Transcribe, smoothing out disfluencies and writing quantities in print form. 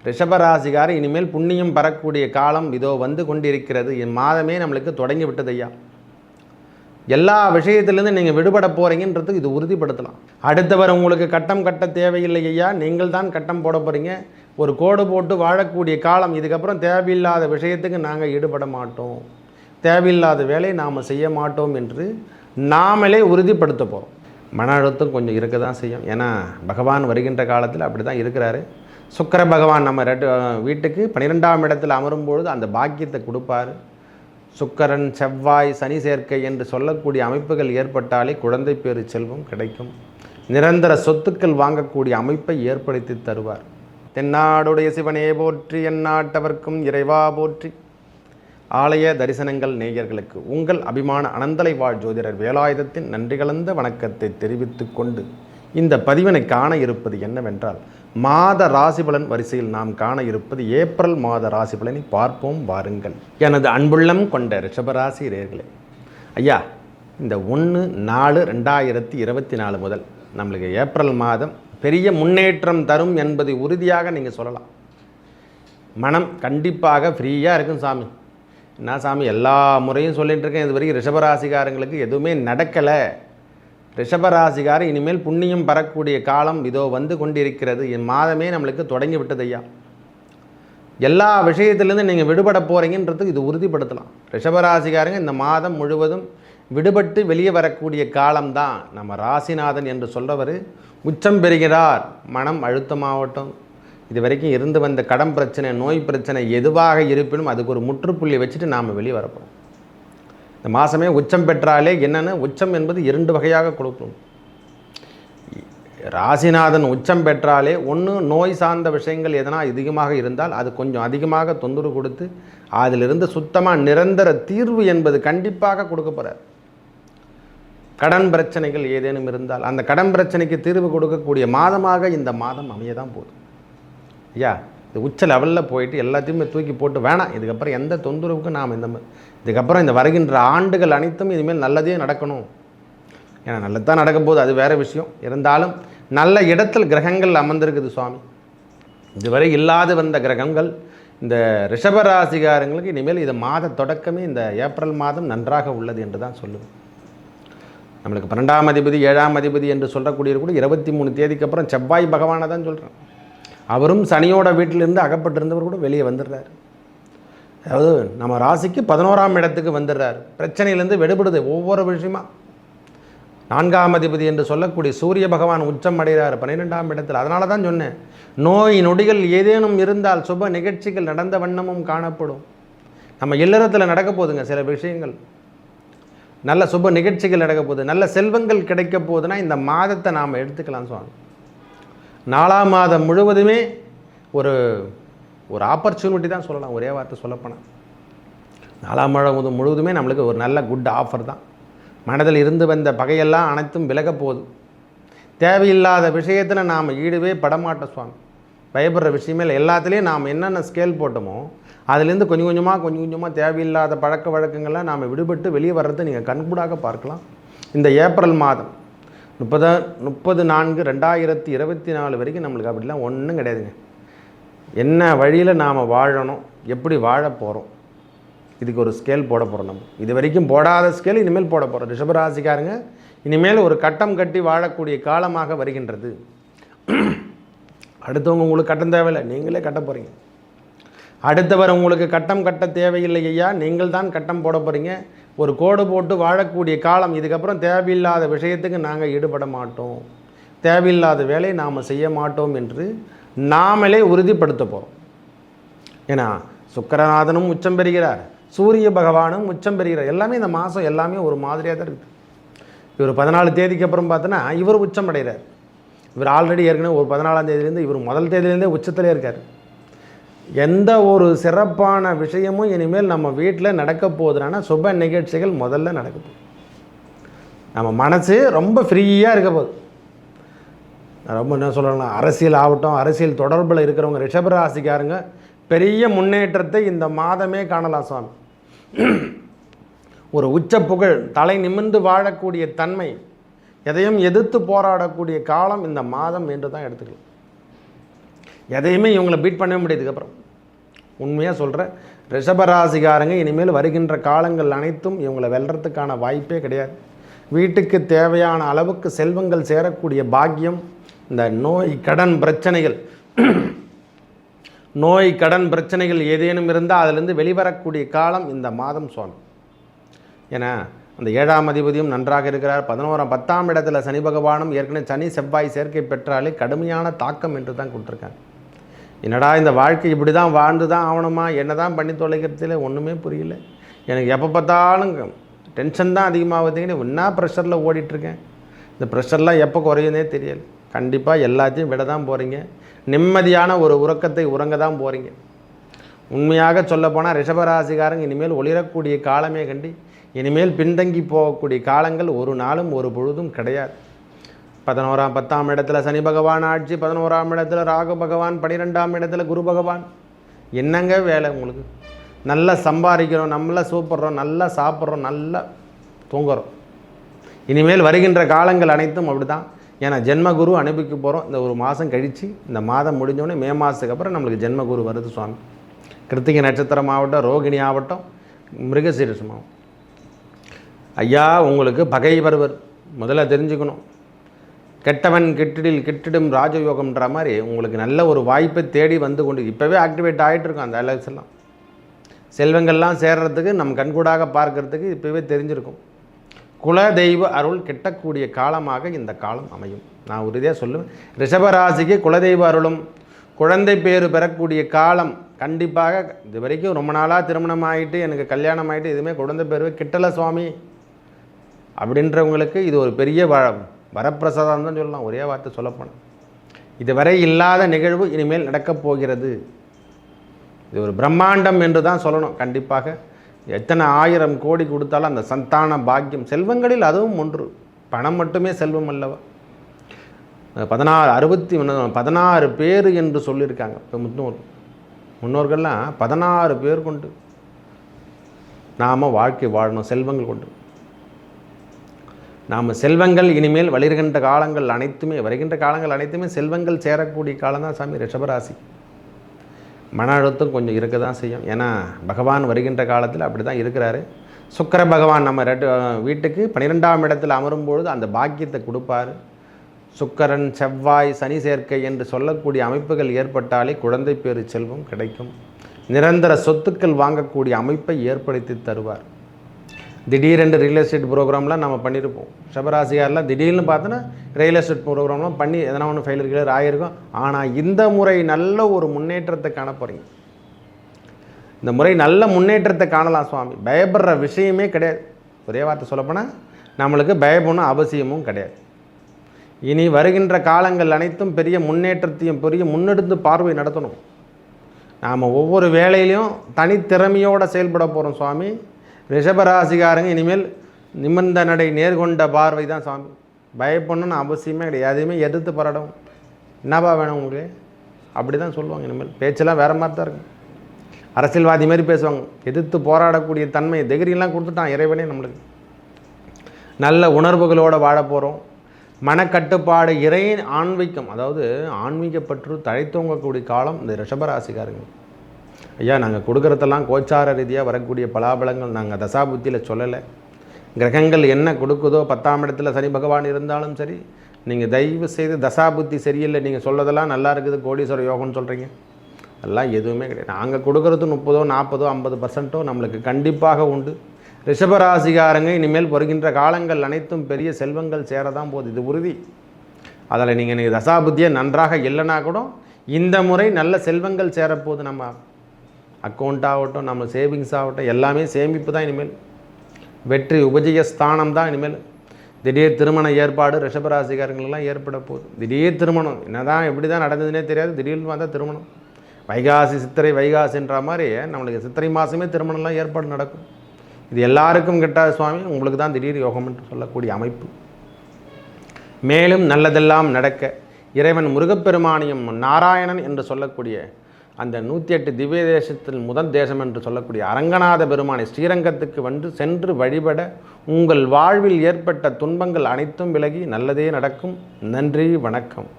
ரிஷபராசிகார் இனிமேல் புண்ணியம் பெறக்கூடிய காலம் இதோ வந்து கொண்டிருக்கிறது. என் மாதமே நம்மளுக்கு தொடங்கி விட்டது ஐயா. எல்லா விஷயத்திலேருந்து நீங்கள் விடுபட போகிறீங்கன்றது இது உறுதிப்படுத்தலாம். அடுத்தவர் உங்களுக்கு கட்டம் கட்ட தேவையில்லை ஐயா, நீங்கள் தான் கட்டம் போட போகிறீங்க. ஒரு கோடு போட்டு வாழக்கூடிய காலம். இதுக்கப்புறம் தேவையில்லாத விஷயத்துக்கு நாங்கள் ஈடுபட மாட்டோம், தேவையில்லாத வேலையை நாம் செய்ய மாட்டோம் என்று நாமளே உறுதிப்படுத்த போகிறோம். மன அழுத்தம் கொஞ்சம் இருக்க தான் செய்யும். ஏன்னா பகவான் வருகின்ற காலத்தில் அப்படி தான் இருக்கிறாரு. சுக்கிர பகவான் நம்ம வீட்டுக்கு 12ஆம் இடத்தில் அமரும்பொழுது அந்த பாக்கியத்தை கொடுப்பார். சுக்கிரன் செவ்வாய் சனி சேர்க்கை என்று சொல்லக்கூடிய அமைப்புகள் ஏற்பட்டாலே குழந்தை பேறு செல்வம் கிடைக்கும். நிரந்தர சொத்துக்கள் வாங்கக்கூடிய அமைப்பை ஏற்படுத்தி தருவார். தென்னாடுடைய சிவனே போற்றி, எந்நாட்டவர்க்கும் இறைவா போற்றி. ஆலய தரிசனங்கள் நேயர்களுக்கு உங்கள் அபிமான அனந்தலை வாழ் ஜோதிடர் வேலாயுதத்தின் நன்றி கலந்த வணக்கத்தை தெரிவித்து கொண்டு இந்த பதிவினை காண இருப்பது என்னவென்றால், மாத ராசிபலன் வரிசையில் நாம் காண இருப்பது ஏப்ரல் மாத ராசிபலனை பார்ப்போம் வாருங்கள். எனது அன்புள்ளம் கொண்ட ரிஷபராசி நேயர்களே, ஐயா இந்த 1/4/2024 முதல் நம்மளுக்கு ஏப்ரல் மாதம் பெரிய முன்னேற்றம் தரும் என்பதை உறுதியாக நீங்கள் சொல்லலாம். மனம் கண்டிப்பாக ஃப்ரீயாக இருக்கும். சாமி என்ன சாமி எல்லா முறையும் சொல்லிகிட்டு இருக்கேன், இது வரைக்கும் ரிஷபராசிக்காரங்களுக்கு எதுவுமே நடக்கலை. ரிஷபராசிகார் இனிமேல் புண்ணியம் பெறக்கூடிய காலம் இதோ வந்து கொண்டிருக்கிறது. என் மாதமே நம்மளுக்கு தொடங்கி விட்டது ஐயா. எல்லா விஷயத்திலேருந்து நீங்கள் விடுபட போகிறீங்கன்றது இது உறுதிப்படுத்தலாம். ரிஷபராசிகாரங்க இந்த மாதம் முழுவதும் விடுபட்டு வெளியே வரக்கூடிய காலம்தான். நம்ம ராசிநாதன் என்று சொல்கிறவர் உச்சம் பெறுகிறார். மனம் அழுத்தமாகட்டும், இது வரைக்கும் இருந்து வந்த கடன் பிரச்சனை, நோய் பிரச்சனை எதுவாக இருப்பினும் அதுக்கு ஒரு முற்றுப்புள்ளி வச்சுட்டு நாம் வெளியே வரப்போம். இந்த மாதமே உச்சம் பெற்றாலே என்னென்னு, உச்சம் என்பது 2 வகையாக கொடுக்கணும். ராசிநாதன் உச்சம் பெற்றாலே ஒன்று நோய் சார்ந்த விஷயங்கள் எதனா அதிகமாக இருந்தால் அது கொஞ்சம் அதிகமாக தொந்தரவு கொடுத்து அதிலிருந்து சுத்தமாக நிரந்தர தீர்வு என்பது கண்டிப்பாக கொடுக்க போகிறார். கடன் பிரச்சனைகள் ஏதேனும் இருந்தால் அந்த கடன் பிரச்சனைக்கு தீர்வு கொடுக்கக்கூடிய மாதமாக இந்த மாதம் அமைய தான் போகுது ஐயா. இது உச்ச லெவலில் போயிட்டு எல்லாத்தையுமே தூக்கி போட்டு வேணாம், இதுக்கப்புறம் எந்த தொந்தரவுக்கும் நாம் இதுக்கப்புறம் இந்த வருகின்ற ஆண்டுகள் அனைத்தும் இனிமேல் நல்லதே நடக்கணும். ஏன்னா நல்லதான் நடக்க போது, அது வேறு விஷயம். இருந்தாலும் நல்ல இடத்தில் கிரகங்கள் அமர்ந்திருக்குது சுவாமி. இதுவரை இல்லாத வந்த கிரகங்கள் இந்த ரிஷபராசிகாரங்களுக்கு இனிமேல் இது மாத தொடக்கமே இந்த ஏப்ரல் மாதம் நன்றாக உள்ளது என்று தான் சொல்லுவேன். நம்மளுக்கு 12ஆம் அதிபதி 7ஆம் அதிபதி என்று சொல்லக்கூடிய கூட 23 தேதிக்கு அப்புறம் செவ்வாய் பகவானை தான் சொல்கிறேன். அவரும் சனியோட வீட்டிலிருந்து அகப்பட்டிருந்தவர் கூட வெளியே வந்துடுறார். அதாவது நம்ம ராசிக்கு 11ஆம் இடத்துக்கு வந்துடுறார். பிரச்சனையிலேருந்து விடுபடுது ஒவ்வொரு விஷயமா. 4ஆம் அதிபதி என்று சொல்லக்கூடிய சூரிய பகவான் உச்சம் அடைகிறார் 12ஆம் இடத்தில். அதனால தான் சொன்னேன், நோய் நொடிகள் ஏதேனும் இருந்தால் சுப நிகழ்ச்சிகள் நடந்த வண்ணமும் காணப்படும். நம்ம இல்லறத்தில் நடக்க போகுதுங்க சில விஷயங்கள், நல்ல சுப நிகழ்ச்சிகள் நடக்க போகுது, நல்ல செல்வங்கள் கிடைக்க போகுதுன்னா இந்த மாதத்தை நாம் எடுத்துக்கலாம் சுவாமி. 4ஆம் மாதம் முழுவதுமே ஒரு ஆப்பர்ச்சுனிட்டி தான் சொல்லலாம். ஒரே வார்த்தை சொல்லப்போனால் 4ஆம் மாதம் முழுவதுமே நம்மளுக்கு ஒரு நல்ல குட் ஆஃபர் தான். மனதில் இருந்து வந்த பகையெல்லாம் அனைத்தும் விலக போகுது. தேவையில்லாத விஷயத்தில் நாம் ஈடுவே படமாட்டோம் சுவாமி. பயப்படுற விஷயமே இல்லை. எல்லாத்துலேயும் நாம் என்னென்ன ஸ்கேல் போட்டோமோ அதுலேருந்து கொஞ்சம் கொஞ்சமாக தேவையில்லாத பழக்க வழக்கங்கள்லாம் நாம் விடுபட்டு வெளியே வர்றதை நீங்கள் கண்கூடாக பார்க்கலாம். இந்த ஏப்ரல் மாதம் 30/4/2024 வரைக்கும் நம்மளுக்கு அப்படிலாம் ஒன்றும் கிடையாதுங்க. என்ன வழியில் நாம் வாழணும், எப்படி வாழ போகிறோம், இதுக்கு ஒரு ஸ்கேல் போட போகிறோம். நம்ம இது வரைக்கும் போடாத ஸ்கேல் இனிமேல் போட போகிறோம். ரிஷபராசிக்காரங்க இனிமேல் ஒரு கட்டம் கட்டி வாழக்கூடிய காலமாக வருகின்றது. அடுத்தவங்க உங்களுக்கு கட்டம் தேவையில்லை, நீங்களே கட்ட போகிறீங்க. அடுத்தவர் உங்களுக்கு கட்டம் கட்ட தேவையில்லை ஐயா, நீங்கள் தான் கட்டம் போட போகிறீங்க. ஒரு கோடு போட்டு வாழக்கூடிய காலம். இதுக்கப்புறம் தேவையில்லாத விஷயத்துக்கு நாங்கள் ஈடுபட மாட்டோம், தேவையில்லாத வேலையை நாம் செய்ய மாட்டோம் என்று நாமளே உறுதிப்படுத்த போகிறோம். ஏன்னா சுக்கிரநாதனும் உச்சம் பெறுகிறார், சூரிய பகவானும் உச்சம் பெறுகிறார். எல்லாமே இந்த மாதம் எல்லாமே ஒரு மாதிரியாக தான் இருக்குது. இவர் 14 தேதிக்கு அப்புறம் பார்த்தோன்னா இவர் உச்சம் அடைகிறார். இவர் ஆல்ரெடி ஏற்கனவே ஒரு 14ஆம் தேதியிலேருந்து இவர் முதல் தேதியிலேருந்தே உச்சத்திலே இருக்கார். எந்த ஒரு சிறப்பான விஷயமும் இனிமேல் நம்ம வீட்டில் நடக்க போகுதுன்னா சுப நிகழ்ச்சிகள் முதல்ல நடக்க போகுது. நம்ம மனசு ரொம்ப ஃப்ரீயாக இருக்க போகுது. ரொம்ப என்ன சொல்லணும்னா, அரசியல் ஆகட்டும், அரசியல் தொடர்பில் இருக்கிறவங்க ரிஷபராசிக்காரங்க பெரிய முன்னேற்றத்தை இந்த மாதமே காணலாம் சுவாமி. ஒரு உச்ச புகழ், தலை நிமிர்ந்து வாழக்கூடிய தன்மை, எதையும் எதிர்த்து போராடக்கூடிய காலம் இந்த மாதம் என்று தான் எடுத்துக்கலாம். எதையுமே இவங்களை பீட் பண்ணவே முடியாது. இதுக்கப்புறம் உண்மையாக சொல்கிறேன், ரிஷபராசிக்காரங்க இனிமேல் வருகின்ற காலங்கள் அனைத்தும் இவங்களை வெல்றதுக்கான வாய்ப்பே கிடையாது. வீட்டுக்கு தேவையான அளவுக்கு செல்வங்கள் சேரக்கூடிய பாக்கியம், இந்த நோய் கடன் பிரச்சனைகள் ஏதேனும் இருந்தால் அதிலிருந்து வெளிவரக்கூடிய காலம் இந்த மாதம் சுவாமி. ஏன்னா அந்த 7ஆம் அதிபதியும் நன்றாக இருக்கிறார். 10ஆம் இடத்துல சனி பகவானும் ஏற்கனவே சனி செவ்வாய் சேர்க்கை பெற்றாலே கடுமையான தாக்கம் என்று தான் கொடுத்துருக்காங்க. என்னடா இந்த வாழ்க்கை இப்படி தான் வாழ்ந்து தான் ஆகணுமா, என்ன தான் பண்ணி தொலைக்கிறதுல ஒன்றுமே புரியல, எனக்கு எப்போ பார்த்தாலும் டென்ஷன் தான் அதிகமாகுதுங்க, என்ன ப்ரெஷரில் ஓடிட்டுருக்கேன், இந்த ப்ரெஷர்லாம் எப்போ குறையுதே தெரியல. கண்டிப்பாக எல்லாத்தையும் விட தான் போகிறீங்க. நிம்மதியான ஒரு உறக்கத்தை உறங்க தான் போகிறீங்க. உண்மையாக சொல்லப்போனால் ரிஷபராசிக்காரங்க இனிமேல் ஒளிரக்கூடிய காலமே கண்டி இனிமேல் பின்தங்கி போகக்கூடிய காலங்கள் ஒரு நாளும் ஒரு பொழுதும் கிடையாது. 10ஆம் இடத்துல சனி பகவான் ஆட்சி, 11ஆம் இடத்துல ராகு பகவான், 12ஆம் இடத்துல குரு பகவான். என்னங்க வேலை உங்களுக்கு? நல்லா சம்பாதிக்கிறோம், நல்லா சூப்படுறோம், நல்லா சாப்பிட்றோம், நல்லா தூங்குறோம். இனிமேல் வருகின்ற காலங்கள் அனைத்தும் அப்படி தான். ஏன்னா ஜென்மகுரு அனுப்பிக்க போகிறோம். இந்த ஒரு மாதம் கழித்து, இந்த மாதம் முடிஞ்சோடனே மே மாதத்துக்கு அப்புறம் நம்மளுக்கு ஜென்மகுரு வருது சுவாமி. கிருத்திகை நட்சத்திரம் ஆகட்டும், ரோகிணி ஆகட்டும், மிருகசீரிஷமாகும். ஐயா உங்களுக்கு பகை வருவர் முதல்ல தெரிஞ்சுக்கணும். கெட்டவன் கிட்டிடும் ராஜயோகம்ன்ற மாதிரி உங்களுக்கு நல்ல ஒரு வாய்ப்பை தேடி வந்து கொண்டு இப்போவே ஆக்டிவேட் ஆகிட்டுருக்கோம். அந்த அலர்ஸ் எல்லாம் செல்வங்கள்லாம் சேர்றதுக்கு நம் கண்கூடாக பார்க்கறதுக்கு இப்போவே தெரிஞ்சிருக்கும். குலதெய்வ அருள் கிட்டக்கூடிய காலமாக இந்த காலம் அமையும். நான் உறுதியாக சொல்லுவேன், ரிஷபராசிக்கு குலதெய்வ அருளும் குழந்தை பேறு பெறக்கூடிய காலம் கண்டிப்பாக. இது வரைக்கும் ரொம்ப நாளாக திருமணம் ஆகிட்டு எனக்கு கல்யாணம் ஆகிட்டு எதுவுமே குழந்தை பேருவே கிட்டலை சுவாமி அப்படின்றவங்களுக்கு இது ஒரு பெரிய வரப்பிரசாதம் தான் சொல்லலாம். ஒரே வார்த்தை சொல்லப்போனால் இதுவரை இல்லாத நிகழ்வு இனிமேல் நடக்கப் போகிறது. இது ஒரு பிரம்மாண்டம் என்று தான் சொல்லணும். கண்டிப்பாக எத்தனை 1000 கோடி கொடுத்தாலும் அந்த சந்தான பாக்கியம், செல்வங்களில் அதுவும் ஒன்று. பணம் மட்டுமே செல்வம் அல்லவா. 16 பேர் என்று சொல்லியிருக்காங்க. இப்போ முன்னோர்கள்லாம் 16 பேர் கொண்டு நாம் வாழ்க்கை வாழணும். செல்வங்கள் கொண்டு நாம் செல்வங்கள் இனிமேல் வருகின்ற காலங்கள் அனைத்துமே செல்வங்கள் சேரக்கூடிய காலம் தான் சாமி ரிஷபராசி. மன அழுத்தம் கொஞ்சம் இருக்க தான் செய்யும். ஏன்னா பகவான் வருகின்ற காலத்தில் அப்படி தான் இருக்கிறாரு. சுக்கிர பகவான் நம்ம வீட்டுக்கு 12ஆம் இடத்தில் அமரும்பொழுது அந்த பாக்கியத்தை கொடுப்பார். சுக்கிரன் செவ்வாய் சனி சேர்க்கை என்று சொல்லக்கூடிய அமைப்புகள் ஏற்பட்டாலே குழந்தை பேறு செல்வம் கிடைக்கும். நிரந்தர சொத்துக்கள் வாங்கக்கூடிய அமைப்பை ஏற்படுத்தி தருவார். திடீரென்று ரியல் எஸ்டேட் ப்ரோக்ராம்லாம் நம்ம பண்ணியிருப்போம். ரிஷபராசியாரெலாம் திடீர்னு பார்த்தோன்னா ரியல் எஸ்டேட் ப்ரோக்ராம்லாம் பண்ணி எதனா ஒன்று ஃபெயிலியர் ஆகிருக்கும். ஆனால் இந்த முறை நல்ல ஒரு முன்னேற்றத்தை காண போகிறீங்க. இந்த முறை நல்ல முன்னேற்றத்தை காணலாம் சுவாமி. பயப்படுற விஷயமே கிடையாது. ஒரே வார்த்தை சொல்லப்போனால் நம்மளுக்கு பயப்படணும் அவசியமும் கிடையாது. இனி வருகின்ற காலங்கள் அனைத்தும் பெரிய முன்னேற்றத்தையும் பெரிய முன்னெடுத்து பார்வை நடத்தணும். நாம் ஒவ்வொரு வேலையிலையும் தனித்திறமையோடு செயல்பட போகிறோம் சுவாமி. ரிஷபராசிக்காரங்க இனிமேல் நிமிர்ந்த நடை நேர்கொண்ட பார்வை தான் சாமி. பயப்படணும்னு அவசியமே கிடையாது. எதுவுமே எதிர்த்து போராடும். என்னப்பா வேணும் உங்களுக்கு அப்படி தான் சொல்லுவாங்க. இனிமேல் பேச்செல்லாம் வேறு மாதிரி தான் இருக்கும். அரசியல்வாதி மாதிரி பேசுவாங்க. எதிர்த்து போராடக்கூடிய தன்மை தைரியெல்லாம் கொடுத்துட்டான் இறைவனே நம்மளுக்கு. நல்ல உணர்வுகளோடு வாழ போகிறோம். மனக்கட்டுப்பாடு இறை ஆன்மீகம், அதாவது ஆன்மீகப்பற்று தழைத்தோங்கக்கூடிய காலம் இந்த ரிஷபராசிக்காரங்க. ஐயா நாங்கள் கொடுக்குறதெல்லாம் கோச்சார ரீதியாக வரக்கூடிய பலாபலங்கள் நாங்கள் தசாபுத்தியில் சொல்லலை. கிரகங்கள் என்ன கொடுக்குதோ 10ஆம் இடத்துல சனி பகவான் இருந்தாலும் சரி, நீங்கள் தயவு செய்து தசாபுத்தி சரியில்லை, நீங்கள் சொல்லதெல்லாம் நல்லா இருக்குது கோடீஸ்வர யோகம்னு சொல்கிறீங்க, அதெல்லாம் எதுவுமே கிடையாது. நாங்கள் கொடுக்குறது 30, 40, 50% நம்மளுக்கு கண்டிப்பாக உண்டு. ரிஷபராசிக்காரங்க இனிமேல் வருகின்ற காலங்கள் அனைத்தும் பெரிய செல்வங்கள் சேரதான் போகுது, இது உறுதி. அதில் நீங்கள் தசாபுத்தியை நன்றாக இல்லைனா கூட இந்த முறை நல்ல செல்வங்கள் சேரப்போகுது. நம்ம அக்கௌண்ட் ஆகட்டும், நம்ம சேவிங்ஸ் ஆகட்டும், எல்லாமே சேமிப்பு தான் இனிமேல். வெற்றி உபஜய ஸ்தானம் தான் இனிமேல். திடீர் திருமண ஏற்பாடு ரிஷபராசிக்காரங்களெல்லாம் ஏற்பட போகுது. திடீர் திருமணம் என்னதான் எப்படி தான் நடந்ததுன்னே தெரியாது, திடீர்னு வந்தால் திருமணம். வைகாசி சித்திரை வைகாசின்ற மாதிரி நம்மளுக்கு சித்திரை மாதமே திருமணம்லாம் ஏற்பாடு நடக்கும். இது எல்லாருக்கும் கிட்டாத சுவாமி, உங்களுக்கு தான் திடீர் யோகம் என்று சொல்லக்கூடிய அமைப்பு. மேலும் நல்லதெல்லாம் நடக்க இறைவன் முருகப்பெருமானியம் நாராயணன் என்று சொல்லக்கூடிய அந்த 108 திவ்ய தேசத்தில் முதல் தேசம் என்று சொல்லக்கூடிய அரங்கநாத பெருமானை ஸ்ரீரங்கத்துக்கு சென்று வழிபட உங்கள் வாழ்வில் ஏற்பட்ட துன்பங்கள் அனைத்தும் விலகி நல்லதே நடக்கும். நன்றி, வணக்கம்.